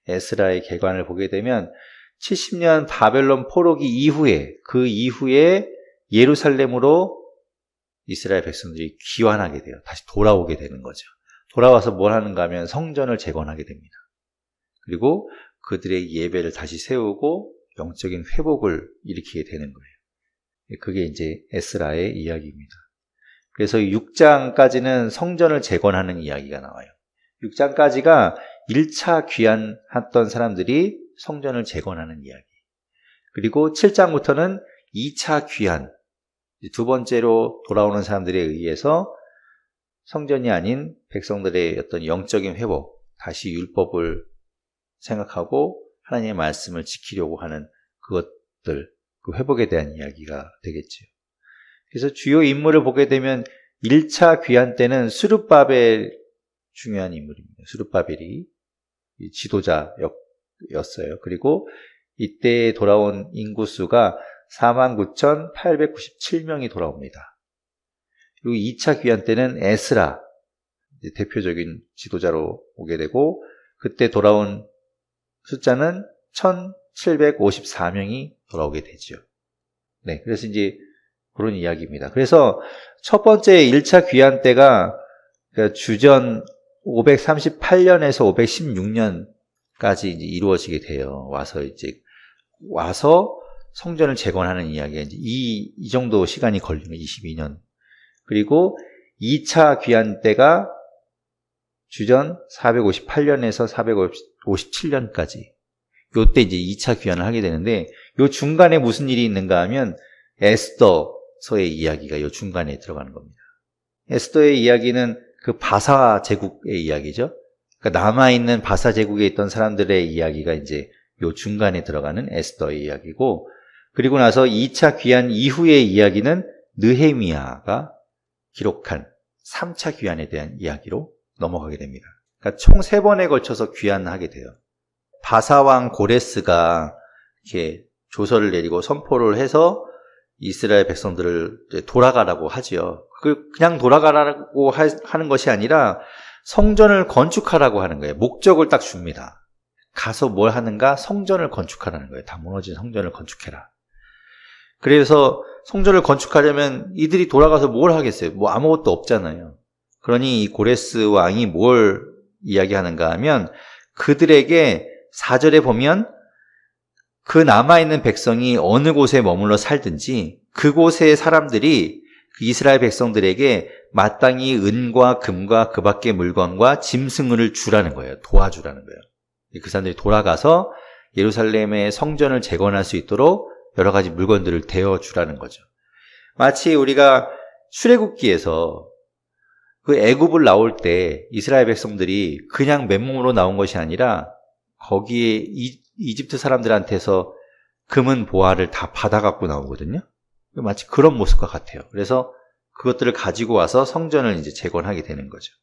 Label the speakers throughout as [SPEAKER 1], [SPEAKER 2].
[SPEAKER 1] 에스라의 계관을 보게 되면 70년 바벨론 포로기 이후에, 그 이후에 예루살렘으로 이스라엘 백성들이 귀환하게 돼요. 다시 돌아오게 되는 거죠. 돌아와서 뭘 하는가 하면 성전을 재건하게 됩니다. 그리고 그들의 예배를 다시 세우고 영적인 회복을 일으키게 되는 거예요. 그게 이제 에스라의 이야기입니다. 그래서 6장까지는 성전을 재건하는 이야기가 나와요. 6장까지가 1차 귀환했던 사람들이 성전을 재건하는 이야기. 그리고 7장부터는 2차 귀환, 두 번째로 돌아오는 사람들에 의해서 성전이 아닌 백성들의 어떤 영적인 회복, 다시 율법을 생각하고 하나님의 말씀을 지키려고 하는 그것들, 그 회복에 대한 이야기가 되겠죠. 그래서 주요 인물을 보게 되면 1차 귀환 때는 스룹바벨 중요한 인물입니다. 스룹바벨이 지도자였어요. 그리고 이때 돌아온 인구수가 49,897명이 돌아옵니다. 그리고 2차 귀환 때는 에스라, 대표적인 지도자로 오게 되고, 그때 돌아온 숫자는 1,754명이 돌아오게 되죠. 네, 그래서 이제 그런 이야기입니다. 그래서 첫 번째 1차 귀환 때가 주전 538년에서 516년까지 이제 이루어지게 돼요. 와서 성전을 재건하는 이야기가 이제 이 정도 시간이 걸리는 22년. 그리고 2차 귀환 때가 주전 458년에서 457년까지. 요때 이제 2차 귀환을 하게 되는데, 요 중간에 무슨 일이 있는가 하면 에스더서의 이야기가 요 중간에 들어가는 겁니다. 에스더의 이야기는 그 바사 제국의 이야기죠. 그러니까 남아있는 바사 제국에 있던 사람들의 이야기가 이제 요 중간에 들어가는 에스더의 이야기고, 그리고 나서 2차 귀환 이후의 이야기는 느헤미야가 기록한 3차 귀환에 대한 이야기로 넘어가게 됩니다. 그러니까 총 3번에 걸쳐서 귀환하게 돼요. 바사왕 고레스가 이렇게 조서를 내리고 선포를 해서 이스라엘 백성들을 돌아가라고 하지요. 그냥 돌아가라고 하는 것이 아니라 성전을 건축하라고 하는 거예요. 목적을 딱 줍니다. 가서 뭘 하는가? 성전을 건축하라는 거예요. 다 무너진 성전을 건축해라. 그래서 성전을 건축하려면 이들이 돌아가서 뭘 하겠어요? 뭐 아무것도 없잖아요. 그러니 이 고레스 왕이 뭘 이야기하는가 하면, 그들에게 4절에 보면 그 남아있는 백성이 어느 곳에 머물러 살든지 그곳의 사람들이 이스라엘 백성들에게 마땅히 은과 금과 그 밖의 물건과 짐승을 주라는 거예요. 도와주라는 거예요. 그 사람들이 돌아가서 예루살렘의 성전을 재건할 수 있도록 여러 가지 물건들을 대어주라는 거죠. 마치 우리가 출애굽기에서 그 애굽을 나올 때 이스라엘 백성들이 그냥 맨몸으로 나온 것이 아니라 거기에 이집트 사람들한테서 금은 보화를 다 받아갖고 나오거든요. 마치 그런 모습과 같아요. 그래서 그것들을 가지고 와서 성전을 이제 재건하게 되는 거죠.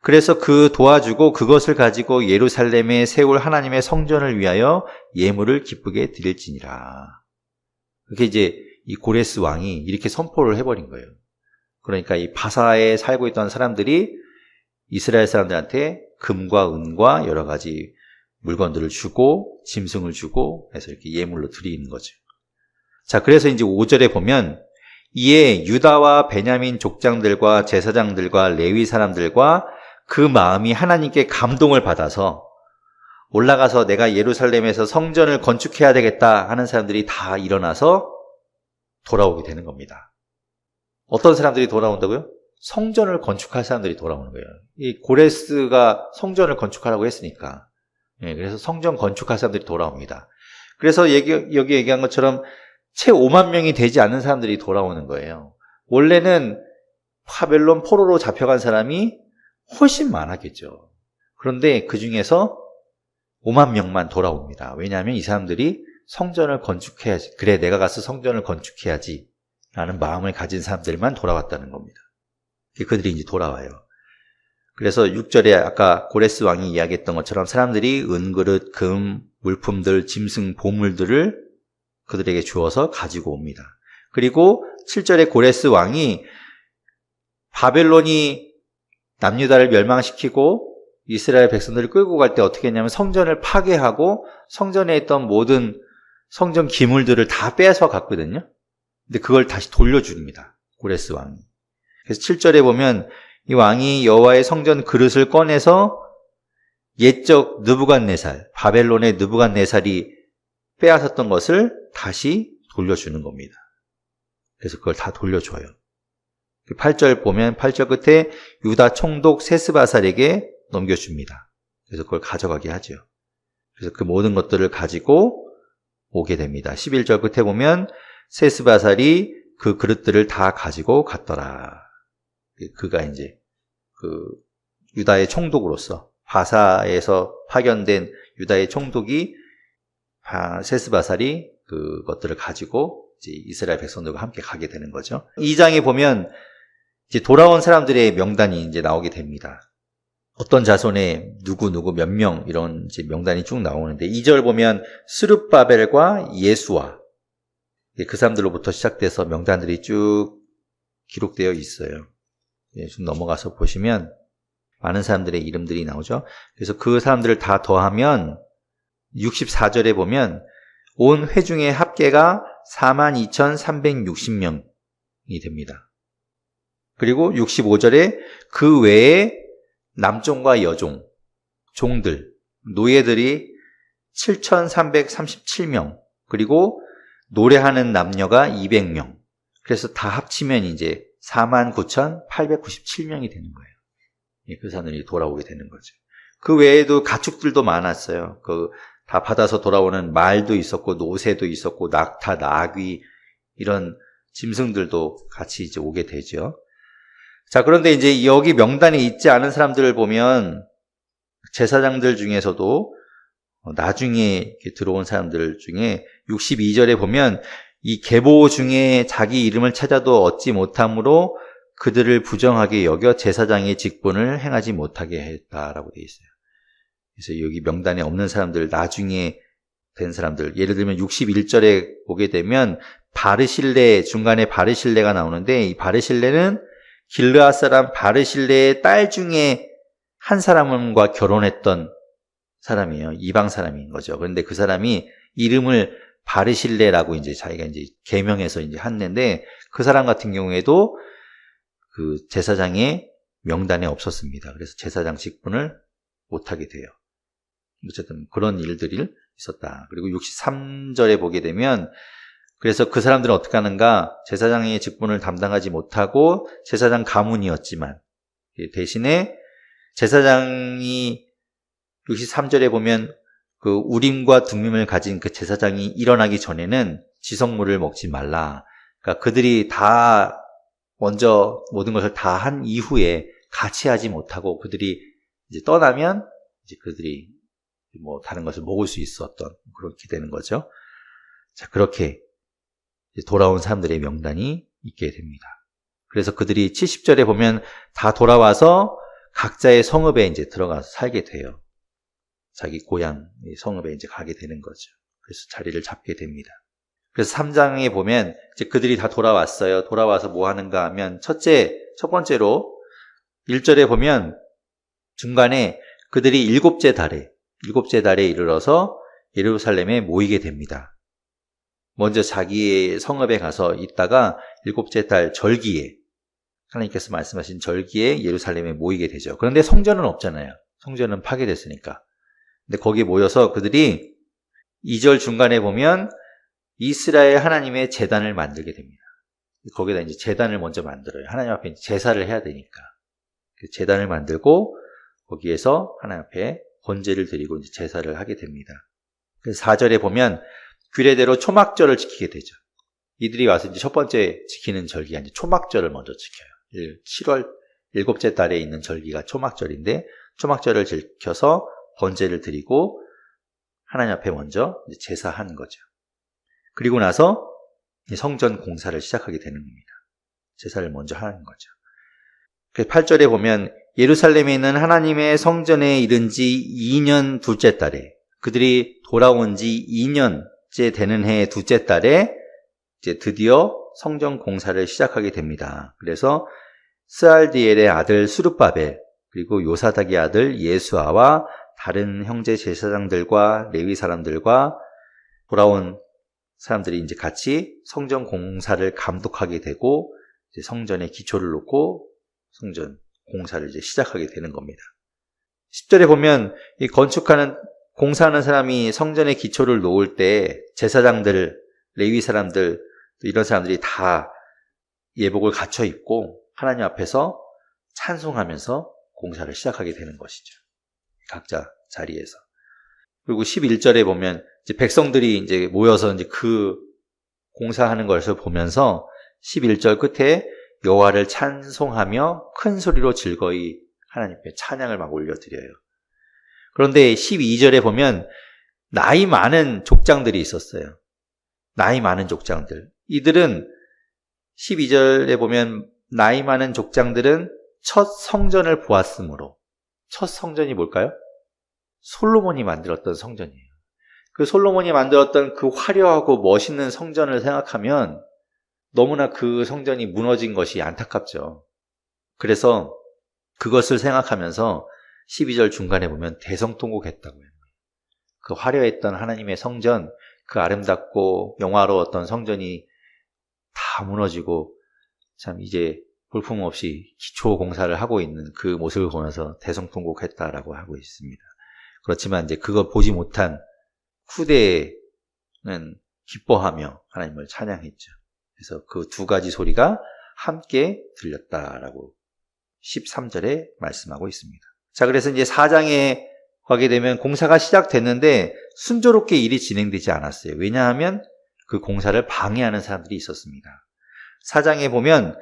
[SPEAKER 1] 그래서 그 도와주고 그것을 가지고 예루살렘에 세울 하나님의 성전을 위하여 예물을 기쁘게 드릴지니라. 그게 이제 이 고레스 왕이 이렇게 선포를 해버린 거예요. 그러니까 이 바사에 살고 있던 사람들이 이스라엘 사람들한테 금과 은과 여러 가지 물건들을 주고 짐승을 주고 해서 이렇게 예물로 드리는 거죠. 자, 그래서 이제 5절에 보면 이에 유다와 베냐민 족장들과 제사장들과 레위 사람들과 그 마음이 하나님께 감동을 받아서 올라가서 내가 예루살렘에서 성전을 건축해야 되겠다 하는 사람들이 다 일어나서 돌아오게 되는 겁니다. 어떤 사람들이 돌아온다고요? 성전을 건축할 사람들이 돌아오는 거예요. 이 고레스가 성전을 건축하라고 했으니까. 그래서 성전 건축할 사람들이 돌아옵니다. 그래서 여기 얘기한 것처럼 채 5만 명이 되지 않는 사람들이 돌아오는 거예요. 원래는 바벨론 포로로 잡혀간 사람이 훨씬 많았겠죠. 그런데 그 중에서 5만 명만 돌아옵니다. 왜냐하면 이 사람들이 성전을 건축해야지. 그래, 내가 가서 성전을 건축해야지. 라는 마음을 가진 사람들만 돌아왔다는 겁니다. 그들이 이제 돌아와요. 그래서 6절에 아까 고레스 왕이 이야기했던 것처럼 사람들이 은그릇, 금, 물품들, 짐승, 보물들을 그들에게 주어서 가지고 옵니다. 그리고 7절에 고레스 왕이 바벨론이 남유다를 멸망시키고 이스라엘 백성들을 끌고 갈 때 어떻게 했냐면 성전을 파괴하고 성전에 있던 모든 성전 기물들을 다 빼앗아 갔거든요. 근데 그걸 다시 돌려줍니다. 고레스 왕이. 그래서 7절에 보면 이 왕이 여호와의 성전 그릇을 꺼내서 옛적 느부갓네살, 바벨론의 느부갓네살이 빼앗았던 것을 다시 돌려주는 겁니다. 그래서 그걸 다 돌려줘요. 8절 보면 8절 끝에 유다 총독 세스바살에게 넘겨줍니다. 그래서 그걸 가져가게 하죠. 그래서 그 모든 것들을 가지고 오게 됩니다. 11절 끝에 보면 세스바살이 그 그릇들을 다 가지고 갔더라. 그가 이제 그 유다의 총독으로서 바사에서 파견된 유다의 총독이 세스바살이 그것들을 가지고 이제 이스라엘 백성들과 함께 가게 되는 거죠. 2장에 보면 이제 돌아온 사람들의 명단이 이제 나오게 됩니다. 어떤 자손에 누구 몇 명 이런 이제 명단이 쭉 나오는데 2절 보면 스룹바벨과 예수와 그 사람들로부터 시작돼서 명단들이 쭉 기록되어 있어요. 좀 넘어가서 보시면 많은 사람들의 이름들이 나오죠. 그래서 그 사람들을 다 더하면 64절에 보면 온 회중의 합계가 42,360명이 됩니다. 그리고 65절에 그 외에 남종과 여종, 종들, 노예들이 7,337명, 그리고 노래하는 남녀가 200명. 그래서 다 합치면 이제 49,897명이 되는 거예요. 그 사람들이 돌아오게 되는 거죠. 그 외에도 가축들도 많았어요. 다 받아서 돌아오는 말도 있었고, 노새도 있었고, 낙타, 나귀, 이런 짐승들도 같이 이제 오게 되죠. 자, 그런데 이제 여기 명단에 있지 않은 사람들을 보면 제사장들 중에서도 나중에 들어온 사람들 중에 62절에 보면 이 계보 중에 자기 이름을 찾아도 얻지 못함으로 그들을 부정하게 여겨 제사장의 직분을 행하지 못하게 했다라고 되어 있어요. 그래서 여기 명단에 없는 사람들, 나중에 된 사람들, 예를 들면 61절에 보게 되면 바르실레, 중간에 바르실레가 나오는데 이 바르실레는 길르앗 사람 바르실레의 딸 중에 한 사람과 결혼했던 사람이에요. 이방 사람인 거죠. 그런데 그 사람이 이름을 바르실레라고 이제 자기가 이제 개명해서 이제 했는데 그 사람 같은 경우에도 그 제사장의 명단에 없었습니다. 그래서 제사장 직분을 못하게 돼요. 어쨌든 그런 일들이 있었다. 그리고 63절에 보게 되면 그래서 그 사람들은 어떻게 하는가? 제사장의 직분을 담당하지 못하고 제사장 가문이었지만 대신에 제사장이 63절에 보면 그 우림과 둠밈을 가진 그 제사장이 일어나기 전에는 지성물을 먹지 말라. 그러니까 그들이 다 먼저 모든 것을 다 한 이후에 같이 하지 못하고 그들이 이제 떠나면 이제 그들이 뭐 다른 것을 먹을 수 있었던 그렇게 되는 거죠. 자, 그렇게 돌아온 사람들의 명단이 있게 됩니다. 그래서 그들이 70절에 보면 다 돌아와서 각자의 성읍에 이제 들어가서 살게 돼요. 자기 고향 성읍에 이제 가게 되는 거죠. 그래서 자리를 잡게 됩니다. 그래서 3장에 보면 이제 그들이 다 돌아왔어요. 돌아와서 뭐 하는가 하면 첫 번째로 1절에 보면 중간에 그들이 일곱째 달에 이르러서 예루살렘에 모이게 됩니다. 먼저 자기의 성읍에 가서 있다가 일곱째 달 절기에 하나님께서 말씀하신 절기에 예루살렘에 모이게 되죠. 그런데 성전은 없잖아요. 성전은 파괴됐으니까. 근데 거기에 모여서 그들이 2절 중간에 보면 이스라엘 하나님의 제단을 만들게 됩니다. 거기다 이제 제단을 먼저 만들어요. 하나님 앞에 제사를 해야 되니까. 그 제단을 만들고 거기에서 하나님 앞에 번제를 드리고 이제 제사를 하게 됩니다. 그래서 4절에 보면 규례대로 초막절을 지키게 되죠. 이들이 와서 이제 첫 번째 지키는 절기가 이제 초막절을 먼저 지켜요. 7월 일곱째 달에 있는 절기가 초막절인데 초막절을 지켜서 번제를 드리고 하나님 앞에 먼저 제사하는 거죠. 그리고 나서 성전 공사를 시작하게 되는 겁니다. 제사를 먼저 하는 거죠. 8절에 보면 예루살렘에 있는 하나님의 성전에 이른 지 2년 둘째 달에 그들이 돌아온 지 2년째 되는 해 둘째 달에 이제 드디어 성전 공사를 시작하게 됩니다. 그래서 스알디엘의 아들 수룹바벨, 그리고 요사닥의 아들 예수아와 다른 형제 제사장들과 레위 사람들과 돌아온 사람들이 이제 같이 성전 공사를 감독하게 되고 이제 성전의 기초를 놓고 성전 공사를 이제 시작하게 되는 겁니다. 10절에 보면 이 공사하는 사람이 성전의 기초를 놓을 때 제사장들, 레위 사람들 이런 사람들이 다 예복을 갖춰 입고 하나님 앞에서 찬송하면서 공사를 시작하게 되는 것이죠. 각자 자리에서. 그리고 11절에 보면 이제 백성들이 이제 모여서 이제 그 공사하는 것을 보면서 11절 끝에 여호와를 찬송하며 큰 소리로 즐거이 하나님께 찬양을 막 올려드려요. 그런데 12절에 보면 나이 많은 족장들이 있었어요. 나이 많은 족장들. 이들은 12절에 보면 나이 많은 족장들은 첫 성전을 보았으므로, 첫 성전이 뭘까요? 솔로몬이 만들었던 성전이에요. 그 솔로몬이 만들었던 그 화려하고 멋있는 성전을 생각하면 너무나 그 성전이 무너진 것이 안타깝죠. 그래서 그것을 생각하면서 12절 중간에 보면 대성통곡했다고 해요. 그 화려했던 하나님의 성전, 그 아름답고 영화로웠던 성전이 다 무너지고 참 이제 볼품없이 기초 공사를 하고 있는 그 모습을 보면서 대성통곡했다라고 하고 있습니다. 그렇지만 이제 그거 보지 못한 후대는 기뻐하며 하나님을 찬양했죠. 그래서 그 두 가지 소리가 함께 들렸다라고 13절에 말씀하고 있습니다. 자, 그래서 이제 4장에 가게 되면 공사가 시작됐는데 순조롭게 일이 진행되지 않았어요. 왜냐하면 그 공사를 방해하는 사람들이 있었습니다. 4장에 보면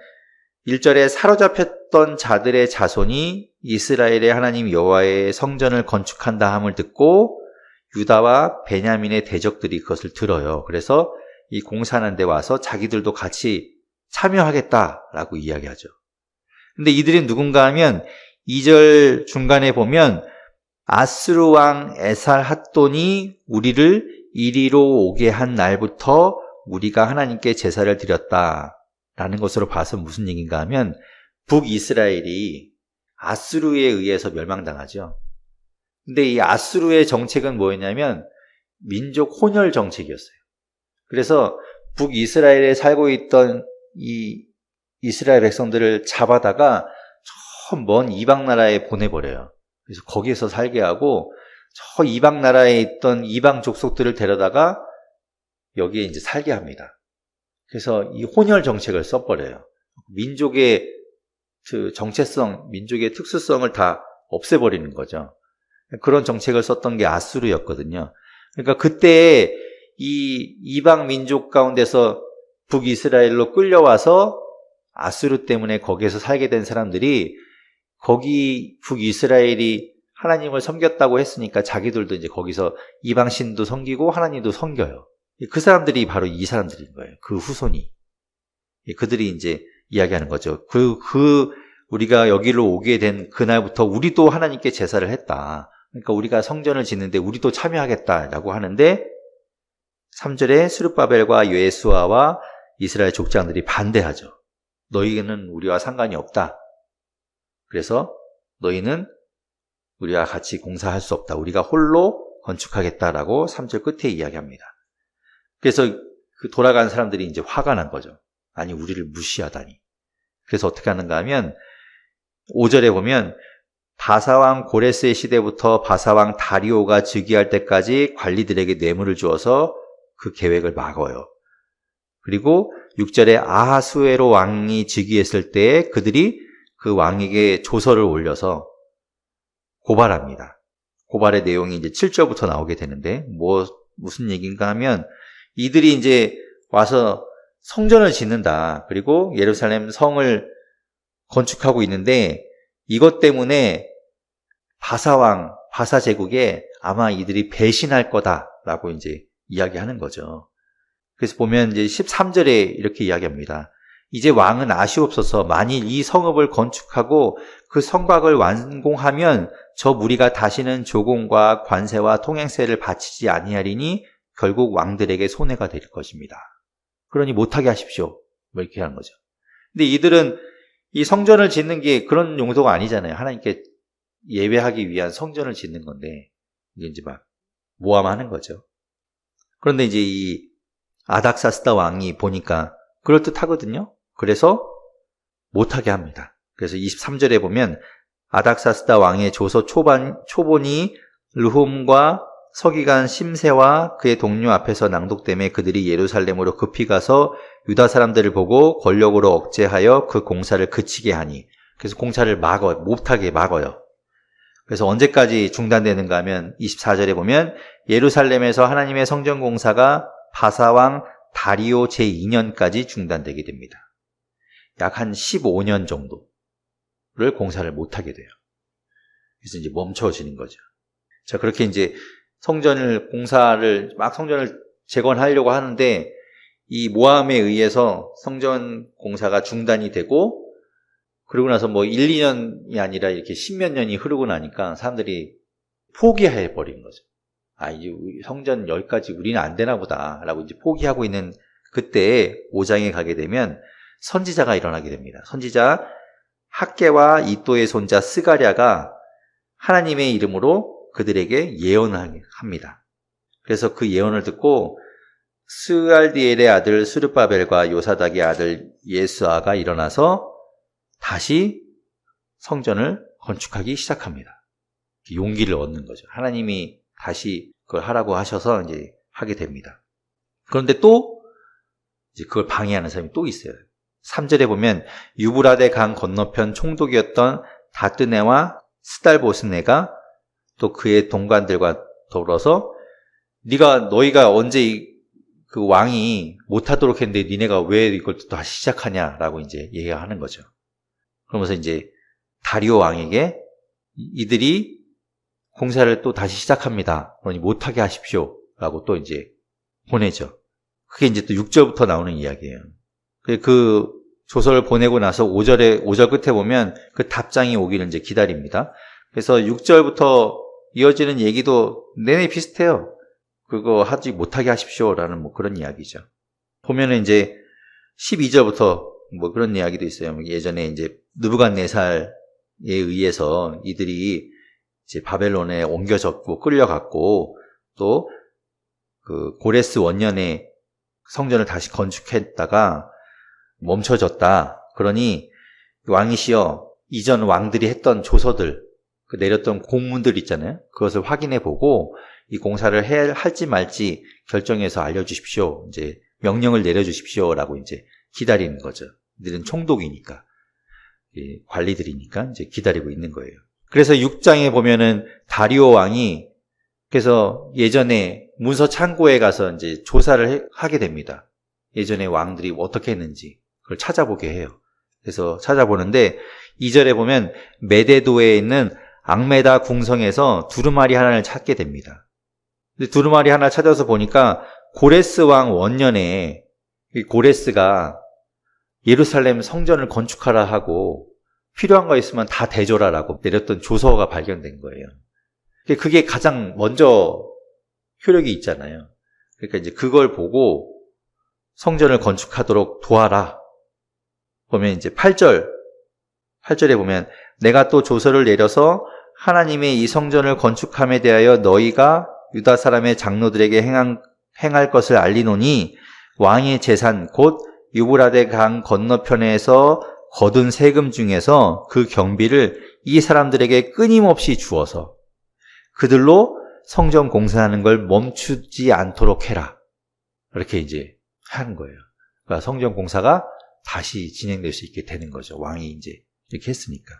[SPEAKER 1] 1절에 사로잡혔던 자들의 자손이 이스라엘의 하나님 여호와의 성전을 건축한다 함을 듣고 유다와 베냐민의 대적들이 그것을 들어요. 그래서 이 공사하는 데 와서 자기들도 같이 참여하겠다라고 이야기하죠. 근데 이들이 누군가 하면 2절 중간에 보면 아스루 왕 에살핫돈이 우리를 이리로 오게 한 날부터 우리가 하나님께 제사를 드렸다라는 것으로 봐서 무슨 얘기인가 하면 북이스라엘이 아스루에 의해서 멸망당하죠. 근데 이 아스루의 정책은 뭐였냐면 민족 혼혈 정책이었어요. 그래서 북이스라엘에 살고 있던 이 이스라엘 백성들을 잡아다가 저 먼 이방 나라에 보내버려요. 그래서 거기에서 살게 하고 저 이방 나라에 있던 이방 족속들을 데려다가 여기에 이제 살게 합니다. 그래서 이 혼혈 정책을 써버려요. 민족의 그 정체성, 민족의 특수성을 다 없애버리는 거죠. 그런 정책을 썼던 게 아수르였거든요. 그러니까 그때 이 이방 민족 가운데서 북이스라엘로 끌려와서 아수르 때문에 거기에서 살게 된 사람들이 거기 북이스라엘이 하나님을 섬겼다고 했으니까 자기들도 이제 거기서 이방신도 섬기고 하나님도 섬겨요. 그 사람들이 바로 이 사람들인 거예요. 그 후손이. 그들이 이제 이야기하는 거죠. 우리가 여기로 오게 된 그날부터 우리도 하나님께 제사를 했다. 그러니까 우리가 성전을 짓는데 우리도 참여하겠다라고 하는데 3절에 스룹바벨과 여호수아와 이스라엘 족장들이 반대하죠. 너희는 우리와 상관이 없다. 그래서 너희는 우리와 같이 공사할 수 없다. 우리가 홀로 건축하겠다라고 3절 끝에 이야기합니다. 그래서 그 돌아간 사람들이 이제 화가 난 거죠. 아니, 우리를 무시하다니. 그래서 어떻게 하는가 하면 5절에 보면 바사왕 고레스의 시대부터 바사왕 다리오가 즉위할 때까지 관리들에게 뇌물을 주어서 그 계획을 막아요. 그리고 6절에 아하수에로 왕이 즉위했을 때 그들이 그 왕에게 조서를 올려서 고발합니다. 고발의 내용이 이제 7절부터 나오게 되는데 무슨 얘기인가 하면 이들이 이제 와서 성전을 짓는다. 그리고 예루살렘 성을 건축하고 있는데 이것 때문에 바사 제국에 아마 이들이 배신할 거다라고 이제 이야기하는 거죠. 그래서 보면 이제 13절에 이렇게 이야기합니다. 이제 왕은 아시옵소서. 만일 이 성읍을 건축하고 그 성곽을 완공하면 저 무리가 다시는 조공과 관세와 통행세를 바치지 아니하리니 결국 왕들에게 손해가 될 것입니다. 그러니 못하게 하십시오. 뭐 이렇게 하는 거죠. 근데 이들은 이 성전을 짓는 게 그런 용도가 아니잖아요. 하나님께 예배하기 위한 성전을 짓는 건데 이게 이제 막 모함하는 거죠. 그런데 이제 이 아닥사스다 왕이 보니까 그럴듯하거든요. 그래서 못하게 합니다. 그래서 23절에 보면 아닥사스다 왕의 조서 초본이 르훔과 서기관 심세와 그의 동료 앞에서 낭독되매 그들이 예루살렘으로 급히 가서 유다 사람들을 보고 권력으로 억제하여 그 공사를 그치게 하니, 그래서 공사를 못하게 막어요. 그래서 언제까지 중단되는가 하면 24절에 보면 예루살렘에서 하나님의 성전 공사가 바사왕 다리오 제2년까지 중단되게 됩니다. 약 한 15년 정도를 공사를 못하게 돼요. 그래서 이제 멈춰지는 거죠. 자, 그렇게 이제 성전을 재건하려고 하는데 이 모함에 의해서 성전 공사가 중단이 되고, 그러고 나서 뭐 1, 2년이 아니라 이렇게 10몇 년이 흐르고 나니까 사람들이 포기해 버린 거죠. 이제 성전 여기까지 우리는 안 되나 보다 라고 이제 포기하고 있는 그때에 5장에 가게 되면 선지자가 일어나게 됩니다. 선지자 학개와 이또의 손자 스가랴가 하나님의 이름으로 그들에게 예언을 합니다. 그래서 그 예언을 듣고 스알디엘의 아들 스룹바벨과 요사닥의 아들 예스아가 일어나서 다시 성전을 건축하기 시작합니다. 용기를 얻는 거죠. 하나님이 다시 그걸 하라고 하셔서 이제 하게 됩니다. 그런데 또 이제 그걸 방해하는 사람이 또 있어요. 3절에 보면 유브라데 강 건너편 총독이었던 다뜨네와 스달보스네가 또 그의 동관들과 더불어서 너희가 언제 그 왕이 못하도록 했는데 니네가 왜 이걸 또 다시 시작하냐라고 이제 얘기하는 거죠. 그러면서 이제 다리오 왕에게 이들이 공사를 또 다시 시작합니다. 그러니 못하게 하십시오. 라고 또 이제 보내죠. 그게 이제 또 6절부터 나오는 이야기예요. 그 조서를 보내고 나서 5절 끝에 보면 그 답장이 오기를 이제 기다립니다. 그래서 6절부터 이어지는 얘기도 내내 비슷해요. 그거 하지 못하게 하십시오라는 뭐 그런 이야기죠. 보면은 이제 12절부터 뭐 그런 이야기도 있어요. 예전에 이제 느부갓네살에 의해서 이들이 이제 바벨론에 옮겨졌고 끌려갔고 또 그 고레스 원년에 성전을 다시 건축했다가 멈춰졌다. 그러니 왕이시여 이전 왕들이 했던 조서들, 그 내렸던 공문들 있잖아요. 그것을 확인해 보고 이 공사를 할지 말지 결정해서 알려주십시오. 이제 명령을 내려주십시오라고 이제 기다리는 거죠. 이들은 총독이니까, 관리들이니까 이제 기다리고 있는 거예요. 그래서 6장에 보면은 다리오 왕이 그래서 예전에 문서 창고에 가서 이제 조사를 하게 됩니다. 예전에 왕들이 어떻게 했는지 그걸 찾아보게 해요. 그래서 찾아보는데 2절에 보면 메데도에 있는 앙메다 궁성에서 두루마리 하나를 찾게 됩니다. 근데 두루마리 하나 찾아서 보니까 고레스 왕 원년에 고레스가 예루살렘 성전을 건축하라 하고 필요한 거 있으면 다 대줘라라고 내렸던 조서가 발견된 거예요. 그게 가장 먼저 효력이 있잖아요. 그러니까 이제 그걸 보고 성전을 건축하도록 도와라. 보면 이제 8절에 보면 내가 또 조서를 내려서 하나님의 이 성전을 건축함에 대하여 너희가 유다 사람의 장로들에게 행할 것을 알리노니 왕의 재산 곧 유브라데 강 건너편에서 거둔 세금 중에서 그 경비를 이 사람들에게 끊임없이 주어서 그들로 성전 공사하는 걸 멈추지 않도록 해라. 이렇게 이제 하는 거예요. 그러니까 성전 공사가 다시 진행될 수 있게 되는 거죠. 왕이 이제 이렇게 했으니까.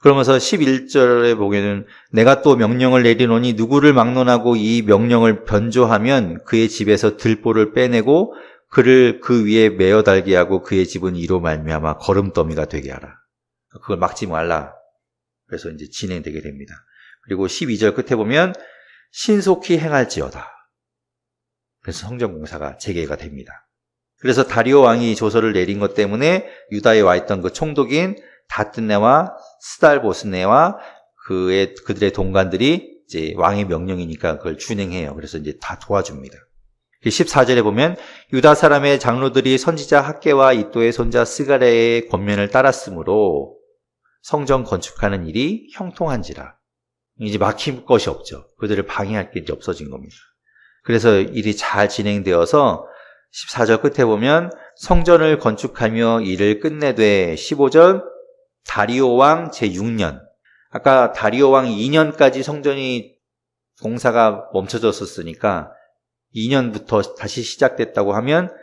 [SPEAKER 1] 그러면서 11절에 보면은 내가 또 명령을 내리노니 누구를 막론하고 이 명령을 변조하면 그의 집에서 들보를 빼내고 그를 그 위에 메어 달게 하고 그의 집은 이로 말미암아 거름더미가 되게 하라. 그걸 막지 말라. 그래서 이제 진행되게 됩니다. 그리고 12절 끝에 보면 신속히 행할지어다. 그래서 성전 공사가 재개가 됩니다. 그래서 다리오 왕이 조서를 내린 것 때문에 유다에 와 있던 그 총독인 다뜨네와 스달보스네와 그들의 동관들이 이제 왕의 명령이니까 그걸 준행해요. 그래서 이제 다 도와줍니다. 14절에 보면 유다 사람의 장로들이 선지자 학개와 이또의 손자 스가랴의 권면을 따랐으므로 성전 건축하는 일이 형통한지라. 이제 막힐 것이 없죠. 그들을 방해할 게 이제 없어진 겁니다. 그래서 일이 잘 진행되어서 14절 끝에 보면 성전을 건축하며 일을 끝내되 15절 다리오 왕 제6년. 아까 다리오 왕 2년까지 성전이 공사가 멈춰졌었으니까 2년부터 다시 시작됐다고 하면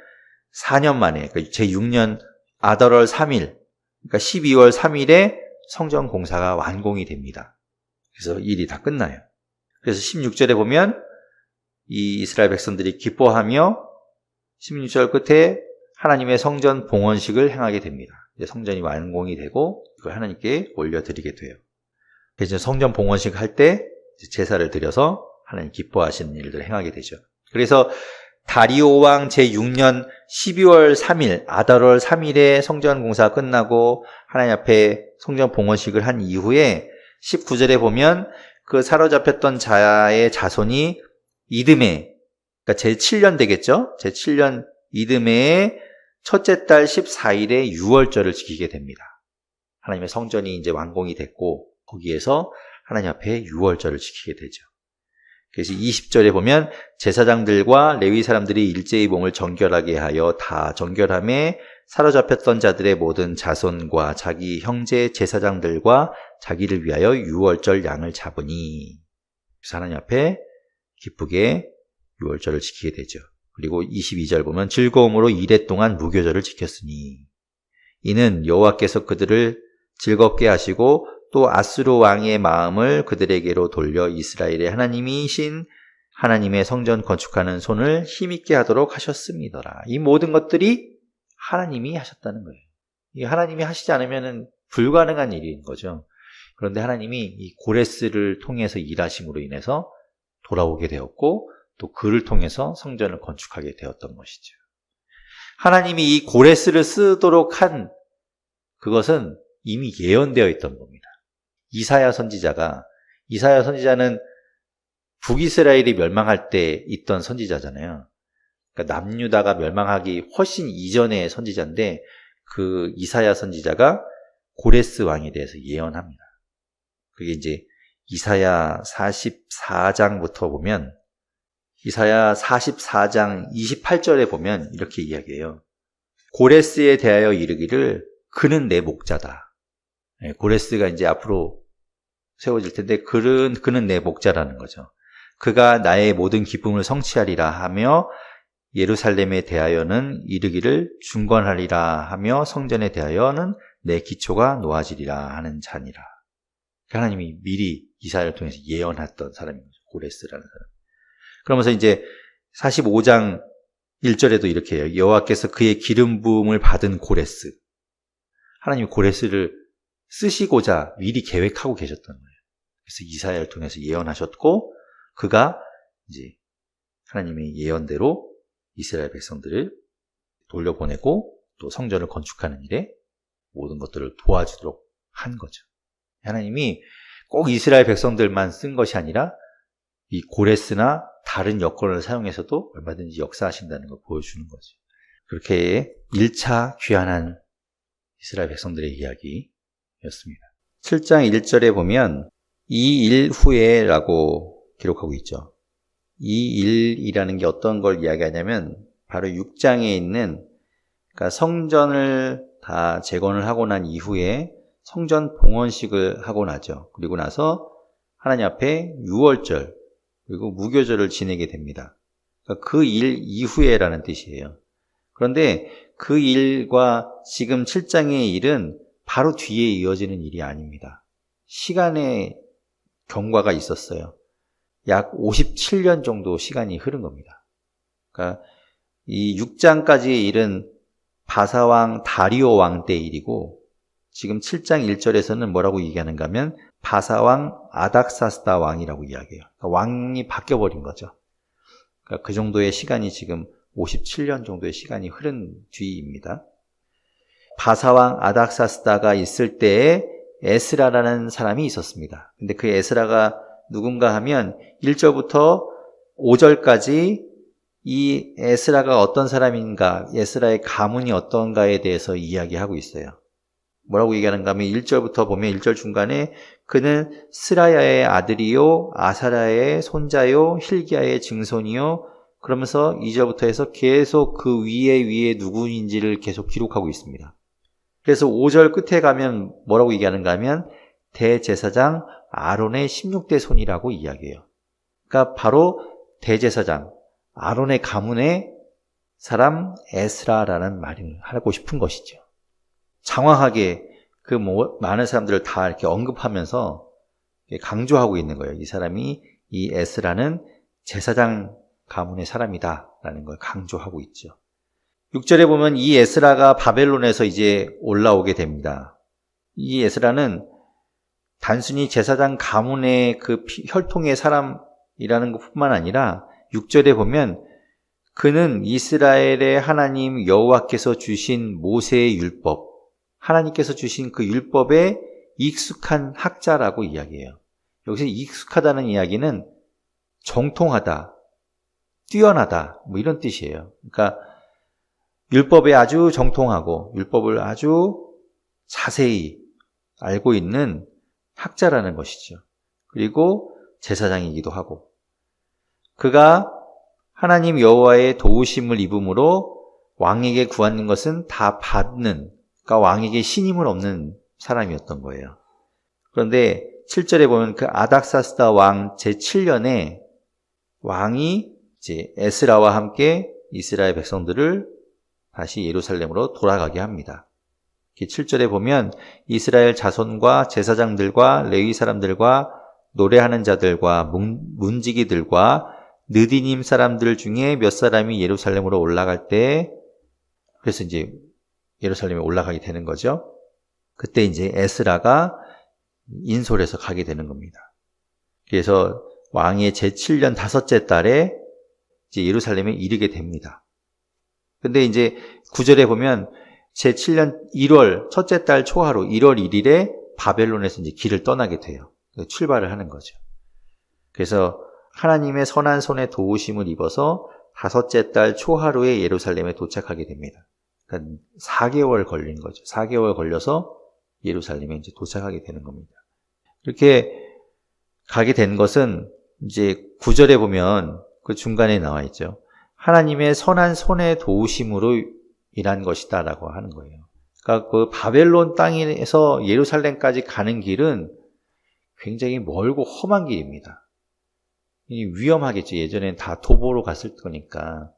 [SPEAKER 1] 4년 만에 그러니까 제6년 아달월 3일 그러니까 12월 3일에 성전 공사가 완공이 됩니다. 그래서 일이 다 끝나요. 그래서 16절에 보면 이 이스라엘 백성들이 기뻐하며 16절 끝에 하나님의 성전 봉헌식을 행하게 됩니다. 이제 성전이 완공이 되고 그걸 하나님께 올려드리게 돼요. 그래서 성전 봉헌식 할 때 제사를 드려서 하나님 기뻐하시는 일들을 행하게 되죠. 그래서 다리오 왕 제6년 12월 3일 아달월 3일에 성전 공사가 끝나고 하나님 앞에 성전 봉헌식을 한 이후에 19절에 보면 그 사로잡혔던 자의 자손이 이듬해 그러니까 제7년 되겠죠. 제7년 이듬해에 첫째 달 14일에 유월절을 지키게 됩니다. 하나님의 성전이 이제 완공이 됐고 거기에서 하나님 앞에 유월절을 지키게 되죠. 그래서 20절에 보면 제사장들과 레위 사람들이 일제히 몸을 정결하게 하여 다 정결함에 사로잡혔던 자들의 모든 자손과 자기 형제 제사장들과 자기를 위하여 유월절 양을 잡으니 그래서 하나님 앞에 기쁘게 유월절을 지키게 되죠. 그리고 22절 보면 즐거움으로 이레 동안 무교절을 지켰으니 이는 여호와께서 그들을 즐겁게 하시고 또 아수르 왕의 마음을 그들에게로 돌려 이스라엘의 하나님이신 하나님의 성전 건축하는 손을 힘있게 하도록 하셨음이더라. 이 모든 것들이 하나님이 하셨다는 거예요. 이 하나님이 하시지 않으면 불가능한 일인 거죠. 그런데 하나님이 이 고레스를 통해서 일하심으로 인해서 돌아오게 되었고 또 그를 통해서 성전을 건축하게 되었던 것이죠. 하나님이 이 고레스를 쓰도록 한 그것은 이미 예언되어 있던 겁니다. 이사야 선지자는 북이스라엘이 멸망할 때 있던 선지자잖아요. 그러니까 남유다가 멸망하기 훨씬 이전의 선지자인데 그 이사야 선지자가 고레스 왕에 대해서 예언합니다. 그게 이제 이사야 44장부터 보면 이사야 44장 28절에 보면 이렇게 이야기해요. 고레스에 대하여 이르기를 그는 내 목자다. 고레스가 이제 앞으로 세워질 텐데 그는 내 목자라는 거죠. 그가 나의 모든 기쁨을 성취하리라 하며 예루살렘에 대하여는 이르기를 중건하리라 하며 성전에 대하여는 내 기초가 놓아지리라 하는 자니라. 하나님이 미리 이사야를 통해서 예언했던 사람인 거죠. 고레스라는 사람. 그러면서 이제 45장 1절에도 이렇게 해요. 여호와께서 그의 기름 부음을 받은 고레스. 하나님이 고레스를 쓰시고자 미리 계획하고 계셨던 거예요. 그래서 이사야를 통해서 예언하셨고 그가 이제 하나님의 예언대로 이스라엘 백성들을 돌려보내고 또 성전을 건축하는 일에 모든 것들을 도와주도록 한 거죠. 하나님이 꼭 이스라엘 백성들만 쓴 것이 아니라 이 고레스나 다른 여건을 사용해서도 얼마든지 역사하신다는 걸 보여주는 거죠. 그렇게 1차 귀환한 이스라엘 백성들의 이야기였습니다. 7장 1절에 보면 이 일 후에 라고 기록하고 있죠. 이 일이라는 게 어떤 걸 이야기하냐면 바로 6장에 있는 그러니까 성전을 다 재건을 하고 난 이후에 성전 봉헌식을 하고 나죠. 그리고 나서 하나님 앞에 유월절 그리고 무교절을 지내게 됩니다. 그러니까 그 일 이후에라는 뜻이에요. 그런데 그 일과 지금 7장의 일은 바로 뒤에 이어지는 일이 아닙니다. 시간의 경과가 있었어요. 약 57년 정도 시간이 흐른 겁니다. 그러니까 이 6장까지의 일은 바사왕 다리오 왕 때 일이고 지금 7장 1절에서는 뭐라고 얘기하는가 하면 바사왕 아닥사스다 왕이라고 이야기해요. 그러니까 왕이 바뀌어버린 거죠. 그러니까 그 정도의 시간이 지금 57년 정도의 시간이 흐른 뒤입니다. 바사왕 아닥사스다가 있을 때에 에스라라는 사람이 있었습니다. 근데 그 에스라가 누군가 하면 1절부터 5절까지 이 에스라가 어떤 사람인가, 에스라의 가문이 어떤가에 대해서 이야기하고 있어요. 뭐라고 얘기하는가 하면 1절부터 보면 1절 중간에 그는 스라야의 아들이요 아사랴의 손자요 힐기야의 증손이요 그러면서 2절부터 해서 계속 그 위에 누구인지를 계속 기록하고 있습니다. 그래서 5절 끝에 가면 뭐라고 얘기하는가 하면 대제사장 아론의 16대 손이라고 이야기해요. 그러니까 바로 대제사장 아론의 가문의 사람 에스라라는 말을 하고 싶은 것이죠. 장황하게 많은 사람들을 다 이렇게 언급하면서 강조하고 있는 거예요. 이 사람이 이 에스라는 제사장 가문의 사람이다라는 걸 강조하고 있죠. 6절에 보면 이 에스라가 바벨론에서 이제 올라오게 됩니다. 이 에스라는 단순히 제사장 가문의 그 혈통의 사람이라는 것뿐만 아니라 6절에 보면 그는 이스라엘의 하나님 여호와께서 주신 모세의 율법, 하나님께서 주신 그 율법에 익숙한 학자라고 이야기해요. 여기서 익숙하다는 이야기는 정통하다, 뛰어나다 뭐 이런 뜻이에요. 그러니까 율법에 아주 정통하고 율법을 아주 자세히 알고 있는 학자라는 것이죠. 그리고 제사장이기도 하고 그가 하나님 여호와의 도우심을 입음으로 왕에게 구하는 것은 다 받는, 그러니까 왕에게 신임을 얻는 사람이었던 거예요. 그런데 7절에 보면 그 아닥사스다 왕 제7년에 왕이 이제 에스라와 함께 이스라엘 백성들을 다시 예루살렘으로 돌아가게 합니다. 7절에 보면 이스라엘 자손과 제사장들과 레위 사람들과 노래하는 자들과 문지기들과 느디님 사람들 중에 몇 사람이 예루살렘으로 올라갈 때, 그래서 이제 예루살렘에 올라가게 되는 거죠. 그때 이제 에스라가 인솔해서 가게 되는 겁니다. 그래서 왕의 제7년 5째 달에 이제 예루살렘에 이르게 됩니다. 근데 이제 9절에 보면 제7년 1월 첫째 달 초하루 1월 1일에 바벨론에서 이제 길을 떠나게 돼요. 출발을 하는 거죠. 그래서 하나님의 선한 손에 도우심을 입어서 5째 달 초하루에 예루살렘에 도착하게 됩니다. 그러니까 4개월 걸린 거죠. 4개월 걸려서 예루살렘에 이제 도착하게 되는 겁니다. 이렇게 가게 된 것은 이제 9절에 보면 그 중간에 나와 있죠. 하나님의 선한 손의 도우심으로 일한 것이다라고 하는 거예요. 그러니까 그 바벨론 땅에서 예루살렘까지 가는 길은 굉장히 멀고 험한 길입니다. 위험하겠죠. 예전엔 다 도보로 갔을 거니까.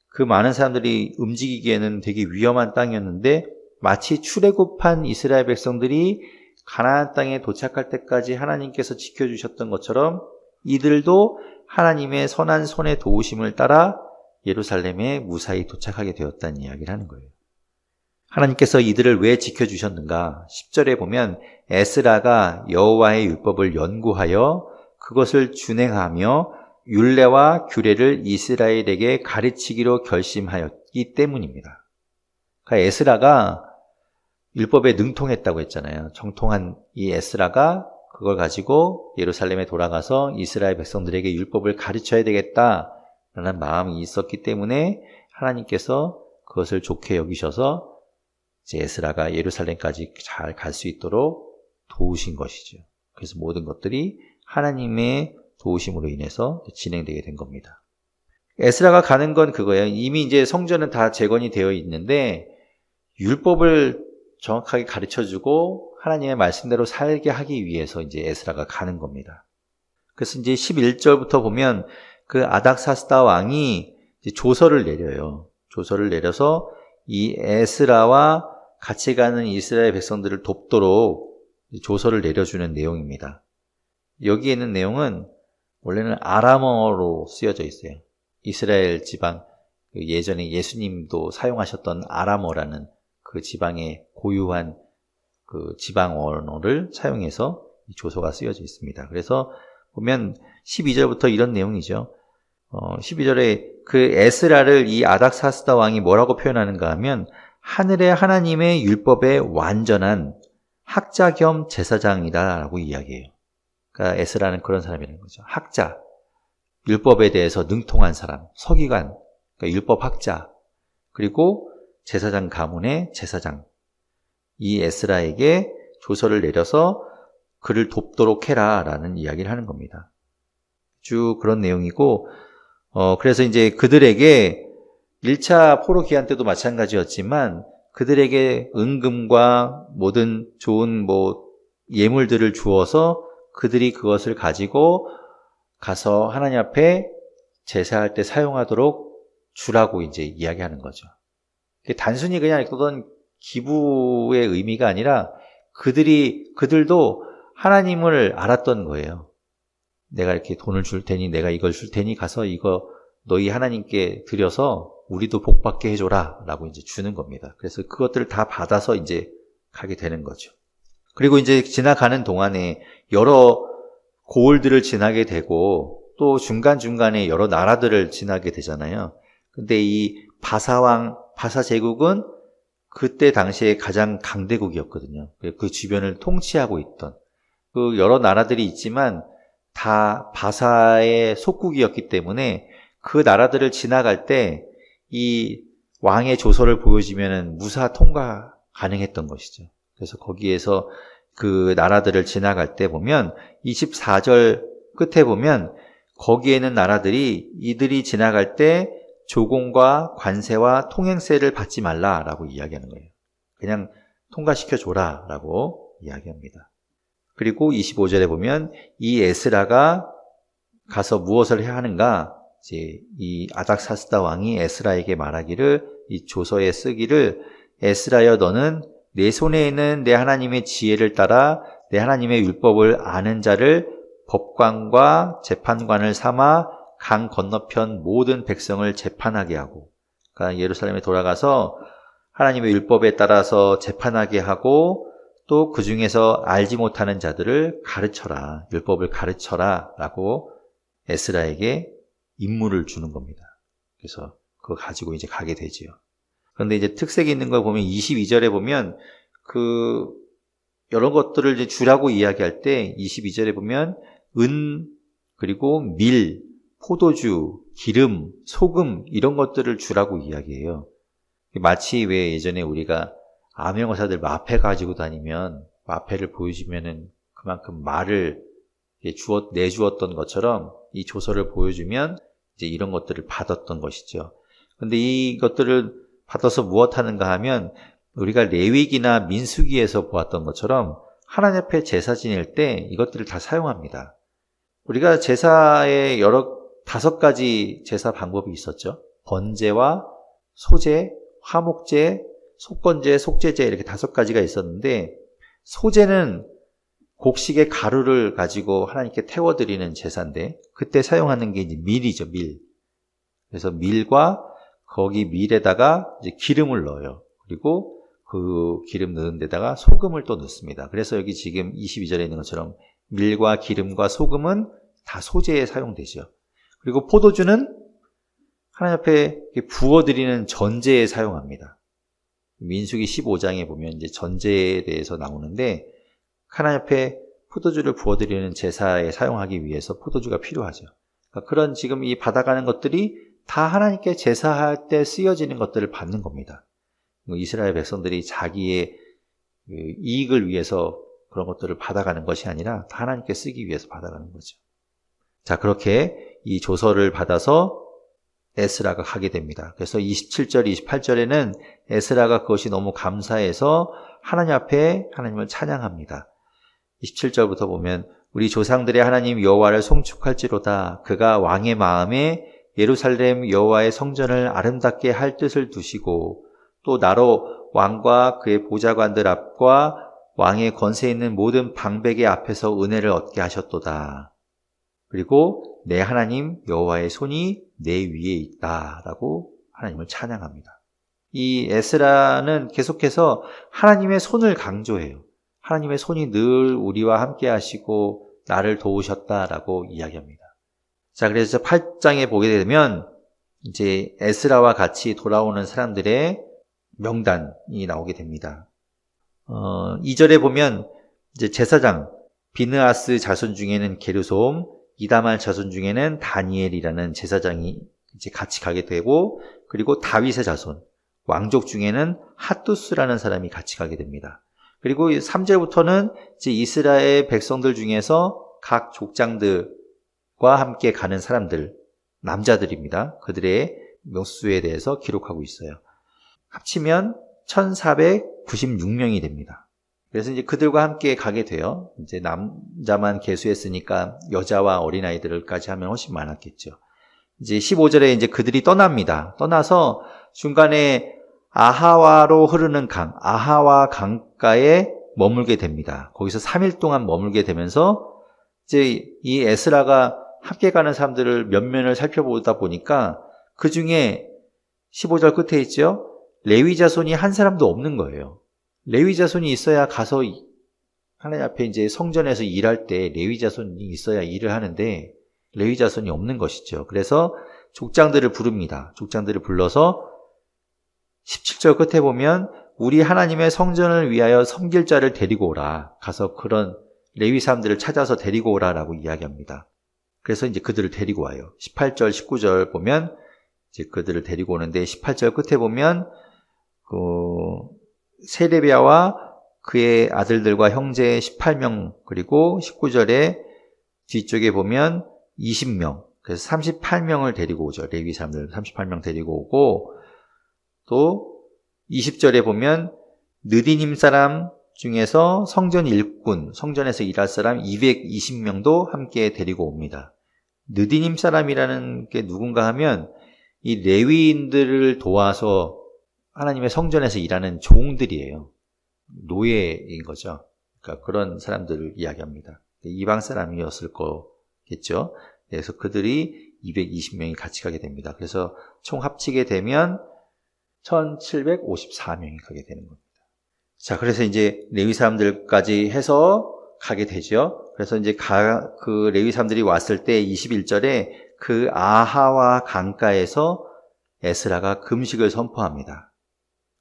[SPEAKER 1] 그 많은 사람들이 움직이기에는 되게 위험한 땅이었는데 마치 출애굽한 이스라엘 백성들이 가나안 땅에 도착할 때까지 하나님께서 지켜주셨던 것처럼 이들도 하나님의 선한 손의 도우심을 따라 예루살렘에 무사히 도착하게 되었다는 이야기를 하는 거예요. 하나님께서 이들을 왜 지켜주셨는가? 10절에 보면 에스라가 여호와의 율법을 연구하여 그것을 준행하며 율례와 규례를 이스라엘에게 가르치기로 결심하였기 때문입니다. 그러니까 에스라가 율법에 능통했다고 했잖아요. 정통한 이 에스라가 그걸 가지고 예루살렘에 돌아가서 이스라엘 백성들에게 율법을 가르쳐야 되겠다라는 마음이 있었기 때문에 하나님께서 그것을 좋게 여기셔서 이제 에스라가 예루살렘까지 잘 갈 수 있도록 도우신 것이죠. 그래서 모든 것들이 하나님의 도우심으로 인해서 진행되게 된 겁니다. 에스라가 가는 건 그거예요. 이미 이제 성전은 다 재건이 되어 있는데 율법을 정확하게 가르쳐주고 하나님의 말씀대로 살게 하기 위해서 이제 에스라가 가는 겁니다. 그래서 이제 11절부터 보면 그 아닥사스다 왕이 이제 조서를 내려요. 조서를 내려서 이 에스라와 같이 가는 이스라엘 백성들을 돕도록 조서를 내려주는 내용입니다. 여기에 있는 내용은 원래는 아람어로 쓰여져 있어요. 이스라엘 지방, 예전에 예수님도 사용하셨던 아람어라는 그 지방의 고유한 그 지방 언어를 사용해서 이 조서가 쓰여져 있습니다. 그래서 보면 12절부터 이런 내용이죠. 12절에 그 에스라를 이 아닥사스다 왕이 뭐라고 표현하는가 하면 하늘의 하나님의 율법에 완전한 학자 겸 제사장이다 라고 이야기해요. 그러니까 에스라는 그런 사람이라는 거죠. 학자, 율법에 대해서 능통한 사람, 서기관, 그러니까 율법 학자, 그리고 제사장 가문의 제사장. 이 에스라에게 조서를 내려서 그를 돕도록 해라 라는 이야기를 하는 겁니다. 쭉 그런 내용이고, 그래서 이제 그들에게 1차 포로 기한 때도 마찬가지였지만 그들에게 은금과 모든 좋은 예물들을 주어서 그들이 그것을 가지고 가서 하나님 앞에 제사할 때 사용하도록 주라고 이제 이야기하는 거죠. 단순히 그냥 어떤 기부의 의미가 아니라 그들도 하나님을 알았던 거예요. 내가 이렇게 돈을 줄 테니, 내가 이걸 줄 테니 가서 이거 너희 하나님께 드려서 우리도 복받게 해줘라 라고 이제 주는 겁니다. 그래서 그것들을 다 받아서 이제 가게 되는 거죠. 그리고 이제 지나가는 동안에 여러 고을들을 지나게 되고 또 중간중간에 여러 나라들을 지나게 되잖아요. 근데 이 바사 제국은 그때 당시에 가장 강대국이었거든요. 그 주변을 통치하고 있던 그 여러 나라들이 있지만 다 바사의 속국이었기 때문에 그 나라들을 지나갈 때 이 왕의 조서를 보여주면 무사 통과 가능했던 것이죠. 그래서 거기에서 그 나라들을 지나갈 때 보면 24절 끝에 보면 거기에는 나라들이 이들이 지나갈 때 조공과 관세와 통행세를 받지 말라라고 이야기하는 거예요. 그냥 통과시켜줘라 라고 이야기합니다. 그리고 25절에 보면 이 에스라가 가서 무엇을 해야 하는가? 이제 이 아닥사스다 왕이 에스라에게 말하기를, 이 조서에 쓰기를, 에스라여 너는 내 손에 있는 내 하나님의 지혜를 따라 내 하나님의 율법을 아는 자를 법관과 재판관을 삼아 강 건너편 모든 백성을 재판하게 하고, 그러니까 예루살렘에 돌아가서 하나님의 율법에 따라서 재판하게 하고 또 그 중에서 알지 못하는 자들을 가르쳐라, 율법을 가르쳐라 라고 에스라에게 임무를 주는 겁니다. 그래서 그거 가지고 이제 가게 되지요. 그런데 이제 특색이 있는 걸 보면 22절에 보면 여러 것들을 이제 주라고 이야기할 때 22절에 보면 그리고 밀, 포도주, 기름, 소금 이런 것들을 주라고 이야기해요. 마치 왜 예전에 우리가 암행어사들 마패 가지고 다니면 마패를 보여주면은 그만큼 말을 내주었던 것처럼 이 조서를 보여주면 이제 이런 것들을 받았던 것이죠. 근데 이것들을 받아서 무엇 하는가 하면 우리가 레위기나 민수기에서 보았던 것처럼 하나님 앞에 제사 지낼 때 이것들을 다 사용합니다. 우리가 제사에 5가지 제사 방법이 있었죠. 번제와 소제, 화목제, 속건제, 속제제 이렇게 5가지가 있었는데, 소제는 곡식의 가루를 가지고 하나님께 태워드리는 제사인데 그때 사용하는 게 이제 밀이죠, 밀. 그래서 밀과 거기 밀에다가 이제 기름을 넣어요. 그리고 그 기름 넣은 데다가 소금을 또 넣습니다. 그래서 여기 지금 22절에 있는 것처럼 밀과 기름과 소금은 다 소제에 사용되죠. 그리고 포도주는 하나님 앞에 부어드리는 전제에 사용합니다. 민수기 15장에 보면 이제 전제에 대해서 나오는데 하나님 앞에 포도주를 부어드리는 제사에 사용하기 위해서 포도주가 필요하죠. 그러니까 그런 지금 이 받아가는 것들이 다 하나님께 제사할 때 쓰여지는 것들을 받는 겁니다. 이스라엘 백성들이 자기의 이익을 위해서 그런 것들을 받아가는 것이 아니라 다 하나님께 쓰기 위해서 받아가는 거죠. 자, 그렇게 이 조서를 받아서 에스라가 가게 됩니다. 그래서 27절, 28절에는 에스라가 그것이 너무 감사해서 하나님 앞에 하나님을 찬양합니다. 27절부터 보면 우리 조상들의 하나님 여호와를 송축할지로다. 그가 왕의 마음에 예루살렘 여호와의 성전을 아름답게 할 뜻을 두시고 또 나로 왕과 그의 보좌관들 앞과 왕의 권세 있는 모든 방백의 앞에서 은혜를 얻게 하셨도다. 그리고 내 하나님 여호와의 손이 내 위에 있다라고 하나님을 찬양합니다. 이 에스라는 계속해서 하나님의 손을 강조해요. 하나님의 손이 늘 우리와 함께 하시고 나를 도우셨다라고 이야기합니다. 자, 그래서 8장에 보게 되면 이제 에스라와 같이 돌아오는 사람들의 명단이 나오게 됩니다. 2절에 보면 이제 제사장 비느하스 자손 중에는 게르솜, 이다말 자손 중에는 다니엘이라는 제사장이 이제 같이 가게 되고, 그리고 다윗의 자손 왕족 중에는 핫두스라는 사람이 같이 가게 됩니다. 그리고 3절부터는 이제 이스라엘 백성들 중에서 각 족장들과 함께 가는 사람들, 남자들입니다. 그들의 명수에 대해서 기록하고 있어요. 합치면 1496명이 됩니다. 그래서 이제 그들과 함께 가게 돼요. 이제 남자만 계수했으니까 여자와 어린아이들까지 하면 훨씬 많았겠죠. 이제 15절에 이제 그들이 떠납니다. 떠나서 중간에 아하와로 흐르는 강, 아하와 강가에 머물게 됩니다. 거기서 3일 동안 머물게 되면서 이제 이 에스라가 함께 가는 사람들을 면면을 살펴보다 보니까 그 중에 15절 끝에 있죠. 레위 자손이 한 사람도 없는 거예요. 레위 자손이 있어야 가서 하나님 앞에 이제 성전에서 일할 때 레위 자손이 있어야 일을 하는데 레위 자손이 없는 것이죠. 그래서 족장들을 부릅니다. 족장들을 불러서 17절 끝에 보면 우리 하나님의 성전을 위하여 섬길 자를 데리고 오라. 가서 그런 레위 사람들을 찾아서 데리고 오라라고 이야기합니다. 그래서 이제 그들을 데리고 와요. 18절, 19절 보면 이제 그들을 데리고 오는데 18절 끝에 보면 세레비야와 그의 아들들과 형제 18명 그리고 19절에 뒤쪽에 보면 20명 그래서 38명을 데리고 오죠. 레위 사람들 38명 데리고 오고 또 20절에 보면 느디님 사람 중에서 성전 일꾼, 성전에서 일할 사람 220명도 함께 데리고 옵니다. 느디님 사람이라는 게 누군가 하면 이 레위인들을 도와서 하나님의 성전에서 일하는 종들이에요. 노예인 거죠. 그러니까 그런 사람들을 이야기합니다. 이방 사람이었을 거겠죠. 그래서 그들이 220명이 같이 가게 됩니다. 그래서 총 합치게 되면 1754명이 가게 되는 겁니다. 자, 그래서 이제 레위 사람들까지 해서 가게 되죠. 그래서 이제 그 레위 사람들이 왔을 때 21절에 그 아하와 강가에서 에스라가 금식을 선포합니다.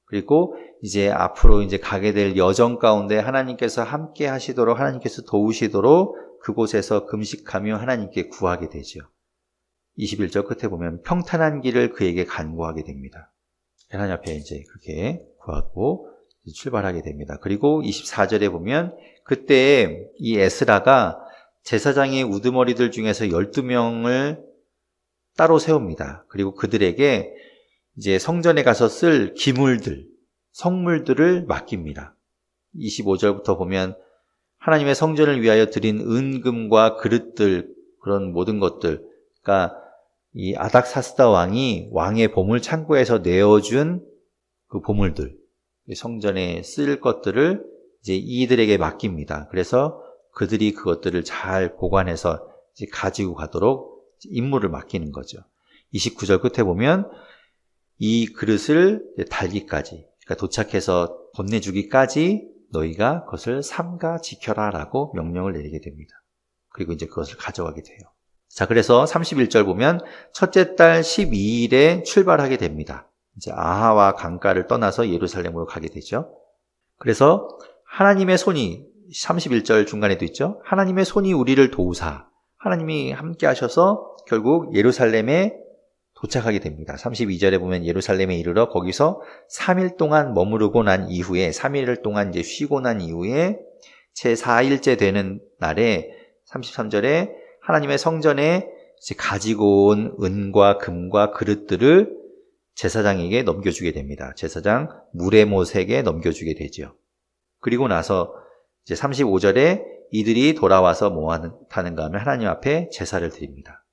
[SPEAKER 1] 그리고 이제 앞으로 이제 가게 될 여정 가운데 하나님께서 함께 하시도록 하나님께서 도우시도록 그곳에서 금식하며 하나님께 구하게 되죠. 21절 끝에 보면 평탄한 길을 그에게 간구하게 됩니다. 하나님 앞에 이제 그렇게 구하고 출발하게 됩니다. 그리고 24절에 보면 그때 이 에스라가 제사장의 우두머리들 중에서 12명을 따로 세웁니다. 그리고 그들에게 이제 성전에 가서 쓸 기물들, 성물들을 맡깁니다. 25절부터 보면 하나님의 성전을 위하여 드린 은금과 그릇들, 그런 모든 것들, 그러니까 이 아닥사스다 왕이 왕의 보물 창고에서 내어준 그 보물들, 성전에 쓸 것들을 이제 이들에게 맡깁니다. 그래서 그들이 그것들을 잘 보관해서 이제 가지고 가도록 임무를 맡기는 거죠. 29절 끝에 보면 이 그릇을 달기까지, 그러니까 도착해서 건네주기까지 너희가 그것을 삼가 지켜라 라고 명령을 내리게 됩니다. 그리고 이제 그것을 가져가게 돼요. 자, 그래서 31절 보면 첫째 달 12일에 출발하게 됩니다. 이제 아하와 강가를 떠나서 예루살렘으로 가게 되죠. 그래서 하나님의 손이 31절 중간에도 있죠. 하나님의 손이 우리를 도우사 하나님이 함께 하셔서 결국 예루살렘에 도착하게 됩니다. 32절에 보면 예루살렘에 이르러 거기서 3일 동안 머무르고 난 이후에 3일 동안 이제 쉬고 난 이후에 제4일째 되는 날에 33절에 하나님의 성전에 이제 가지고 온 은과 금과 그릇들을 제사장에게 넘겨주게 됩니다. 제사장 무레못에게 넘겨주게 되죠. 그리고 나서 이제 35절에 이들이 돌아와서 뭐 하는가 하면 하나님 앞에 제사를 드립니다.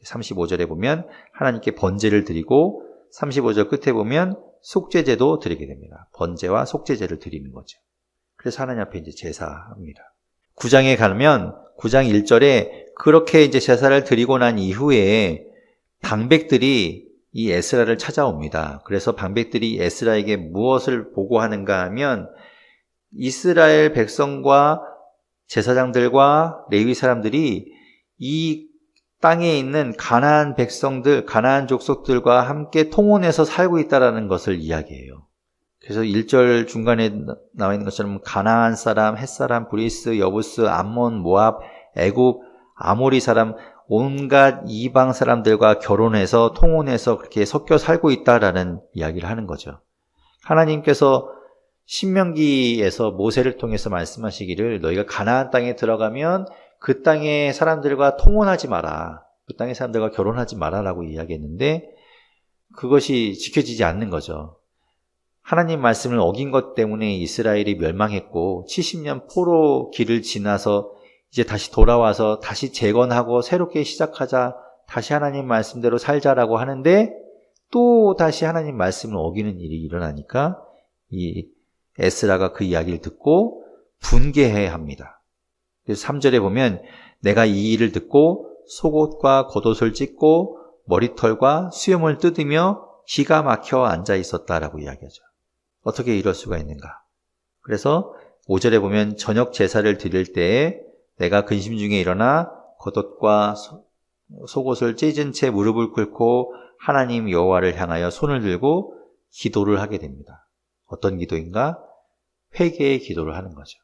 [SPEAKER 1] 35절에 보면 하나님께 번제를 드리고 35절 끝에 보면 속죄제도 드리게 됩니다. 번제와 속죄제를 드리는 거죠. 그래서 하나님 앞에 이제 제사합니다. 9장에 가면 9장 1절에 그렇게 이제 제사를 드리고 난 이후에 방백들이 이 에스라를 찾아옵니다. 그래서 방백들이 에스라에게 무엇을 보고하는가 하면 이스라엘 백성과 제사장들과 레위 사람들이 이 땅에 있는 가나안 백성들, 가나안 족속들과 함께 통혼해서 살고 있다는 것을 이야기해요. 그래서 1절 중간에 나와 있는 것처럼 가나안 사람, 헷 사람, 브리스, 여부스, 암몬, 모압, 애굽, 아모리 사람 온갖 이방 사람들과 결혼해서 통혼해서 그렇게 섞여 살고 있다라는 이야기를 하는 거죠. 하나님께서 신명기에서 모세를 통해서 말씀하시기를 너희가 가나안 땅에 들어가면 그 땅의 사람들과 통혼하지 마라. 그 땅의 사람들과 결혼하지 마라라고 이야기했는데 그것이 지켜지지 않는 거죠. 하나님 말씀을 어긴 것 때문에 이스라엘이 멸망했고 70년 포로 길을 지나서 이제 다시 돌아와서 다시 재건하고 새롭게 시작하자, 다시 하나님 말씀대로 살자라고 하는데 또 다시 하나님 말씀을 어기는 일이 일어나니까 이 에스라가 그 이야기를 듣고 분개해야 합니다. 그래서 3절에 보면 내가 이 일을 듣고 속옷과 겉옷을 찢고 머리털과 수염을 뜯으며 기가 막혀 앉아 있었다라고 이야기하죠. 어떻게 이럴 수가 있는가? 그래서 5절에 보면 저녁 제사를 드릴 때에 내가 근심 중에 일어나 겉옷과 속옷을 찢은 채 무릎을 꿇고 하나님 여호와를 향하여 손을 들고 기도를 하게 됩니다. 어떤 기도인가? 회개의 기도를 하는 거죠.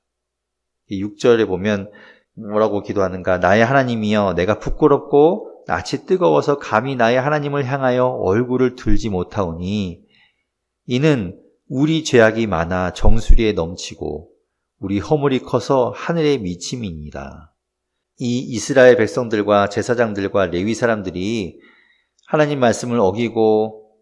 [SPEAKER 1] 6절에 보면 뭐라고 기도하는가? 나의 하나님이여, 내가 부끄럽고 낯이 뜨거워서 감히 나의 하나님을 향하여 얼굴을 들지 못하오니 이는 우리 죄악이 많아 정수리에 넘치고 우리 허물이 커서 하늘에 미침이니이다. 이 이스라엘 백성들과 제사장들과 레위 사람들이 하나님 말씀을 어기고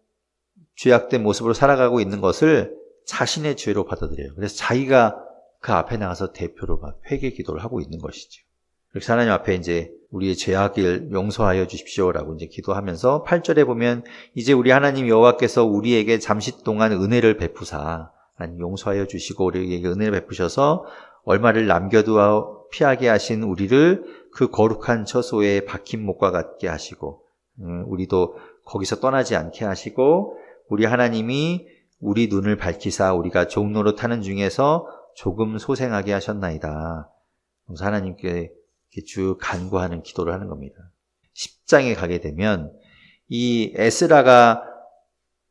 [SPEAKER 1] 죄악된 모습으로 살아가고 있는 것을 자신의 죄로 받아들여요. 그래서 자기가 그 앞에 나가서 대표로 막 회개 기도를 하고 있는 것이죠. 그래서 하나님 앞에 이제 우리의 죄악을 용서하여 주십시오라고 이제 기도하면서 8절에 보면 이제 우리 하나님 여호와께서 우리에게 잠시 동안 은혜를 베푸사 하나님 용서하여 주시고 우리에게 은혜를 베푸셔서 얼마를 남겨두어 피하게 하신 우리를 그 거룩한 처소에 박힌 목과 같게 하시고 우리도 거기서 떠나지 않게 하시고 우리 하나님이 우리 눈을 밝히사 우리가 종로로 타는 중에서 조금 소생하게 하셨나이다. 그래서 하나님께 쭉 간구하는 기도를 하는 겁니다. 10장에 가게 되면 이 에스라가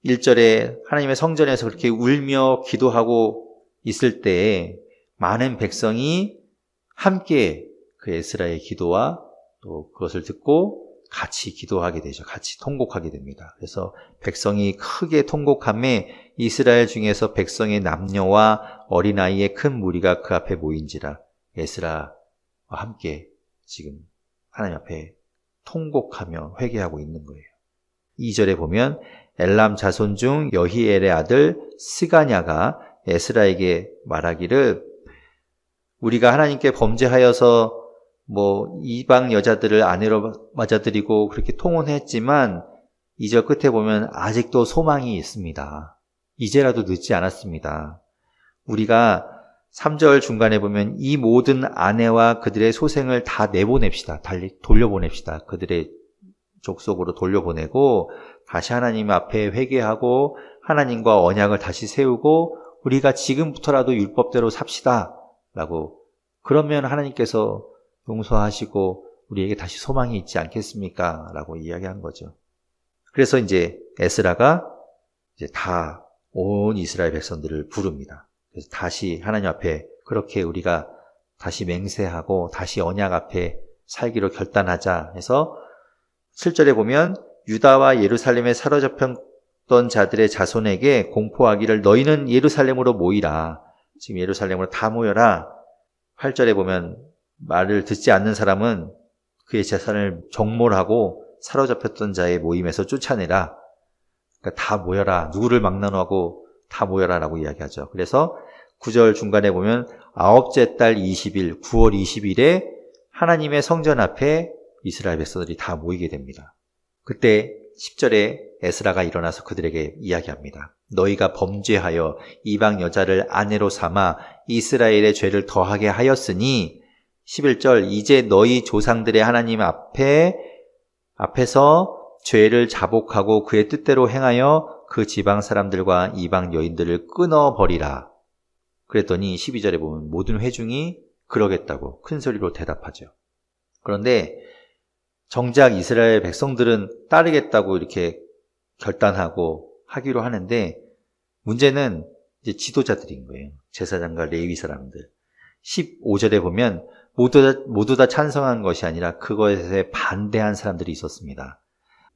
[SPEAKER 1] 1절에 하나님의 성전에서 그렇게 울며 기도하고 있을 때에 많은 백성이 함께 그 에스라의 기도와 또 그것을 듣고 같이 기도하게 되죠. 같이 통곡하게 됩니다. 그래서 백성이 크게 통곡하며 이스라엘 중에서 백성의 남녀와 어린아이의 큰 무리가 그 앞에 모인지라 에스라와 함께 지금 하나님 앞에 통곡하며 회개하고 있는 거예요. 2절에 보면 엘람 자손 중 여히엘의 아들 스가냐가 에스라에게 말하기를 우리가 하나님께 범죄하여서 이방 여자들을 아내로 맞아들이고 그렇게 통혼했지만 2절 끝에 보면 아직도 소망이 있습니다. 이제라도 늦지 않았습니다. 우리가 3절 중간에 보면 이 모든 아내와 그들의 소생을 다 내보냅시다. 달리 돌려보냅시다. 그들의 족속으로 돌려보내고 다시 하나님 앞에 회개하고 하나님과 언약을 다시 세우고 우리가 지금부터라도 율법대로 삽시다. 라고 그러면 하나님께서 용서하시고 우리에게 다시 소망이 있지 않겠습니까? 라고 이야기한 거죠. 그래서 이제 에스라가 이제 다 온 이스라엘 백성들을 부릅니다. 그래서 다시 하나님 앞에 그렇게 우리가 다시 맹세하고 다시 언약 앞에 살기로 결단하자 해서 7절에 보면 유다와 예루살렘에 사로잡혔던 자들의 자손에게 공포하기를 너희는 예루살렘으로 모이라. 지금 예루살렘으로 다 모여라. 8절에 보면 말을 듣지 않는 사람은 그의 재산을 정몰하고 사로잡혔던 자의 모임에서 쫓아내라. 그러니까 다 모여라. 누구를 막론하고 다 모여라 라고 이야기하죠. 그래서 9절 중간에 보면 9째 달 20일 9월 20일에 하나님의 성전 앞에 이스라엘 백성들이 다 모이게 됩니다. 그때 10절에 에스라가 일어나서 그들에게 이야기합니다. 너희가 범죄하여 이방 여자를 아내로 삼아 이스라엘의 죄를 더하게 하였으니 11절 이제 너희 조상들의 하나님 앞에서 죄를 자복하고 그의 뜻대로 행하여 그 지방 사람들과 이방 여인들을 끊어버리라. 그랬더니 12절에 보면 모든 회중이 그러겠다고 큰 소리로 대답하죠. 그런데 정작 이스라엘 백성들은 따르겠다고 이렇게 결단하고 하기로 하는데 문제는 이제 지도자들인 거예요. 제사장과 레위 사람들. 15절에 보면 모두 다 찬성한 것이 아니라 그것에 반대한 사람들이 있었습니다.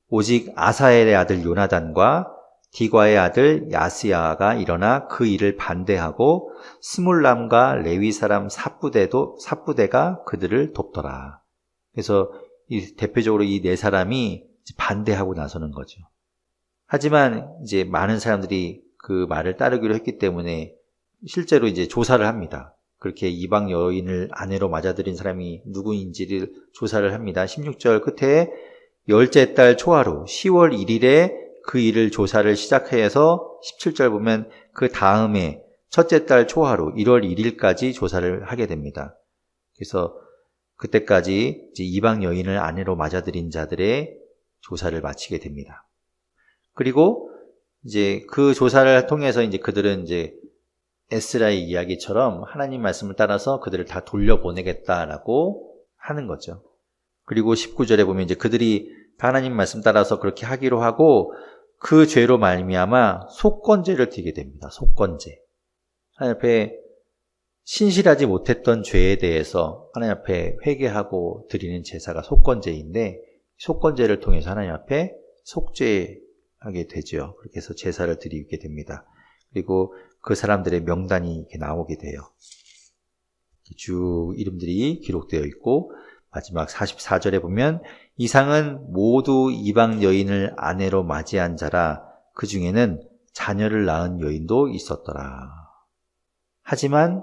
[SPEAKER 1] 오직 아사엘의 아들 요나단과 디과의 아들 야스야가 일어나 그 일을 반대하고 스물람과 레위 사람 삽부대가 그들을 돕더라. 그래서 대표적으로 이 네 사람이 반대하고 나서는 거죠. 하지만 이제 많은 사람들이 그 말을 따르기로 했기 때문에 실제로 이제 조사를 합니다. 그렇게 이방 여인을 아내로 맞아들인 사람이 누구인지를 조사를 합니다. 16절 끝에 열째 달 초하루 10월 1일에 그 일을 조사를 시작해서 17절 보면 그 다음에 첫째 달 초하루 1월 1일까지 조사를 하게 됩니다. 그래서 그때까지 이제 이방 여인을 아내로 맞아들인 자들의 조사를 마치게 됩니다. 그리고 이제 그 조사를 통해서 이제 그들은 이제 에스라의 이야기처럼 하나님 말씀을 따라서 그들을 다 돌려보내겠다라고 하는 거죠. 그리고 19절에 보면 이제 그들이 하나님 말씀 따라서 그렇게 하기로 하고 그 죄로 말미암아 속건제를 드리게 됩니다. 속건제. 하나님 앞에 신실하지 못했던 죄에 대해서 하나님 앞에 회개하고 드리는 제사가 속건제인데 속건제를 통해서 하나님 앞에 속죄하게 되죠. 그렇게 해서 제사를 드리게 됩니다. 그리고 그 사람들의 명단이 이렇게 나오게 돼요. 쭉 이름들이 기록되어 있고 마지막 44절에 보면 이상은 모두 이방 여인을 아내로 맞이한 자라 그 중에는 자녀를 낳은 여인도 있었더라. 하지만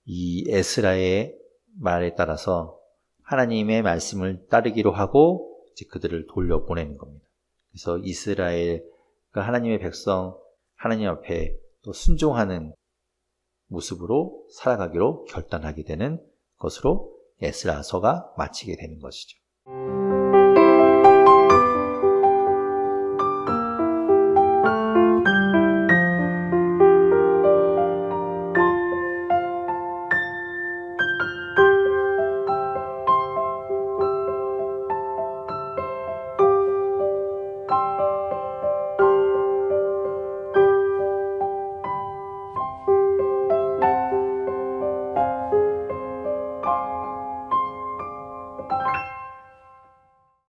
[SPEAKER 1] 이 에스라의 말에 따라서 하나님의 말씀을 따르기로 하고 이제 그들을 돌려보내는 겁니다. 그래서 이스라엘, 그러니까 하나님의 백성, 하나님 앞에 또 순종하는 모습으로 살아가기로 결단하게 되는 것으로 에스라서가 마치게 되는 것이죠.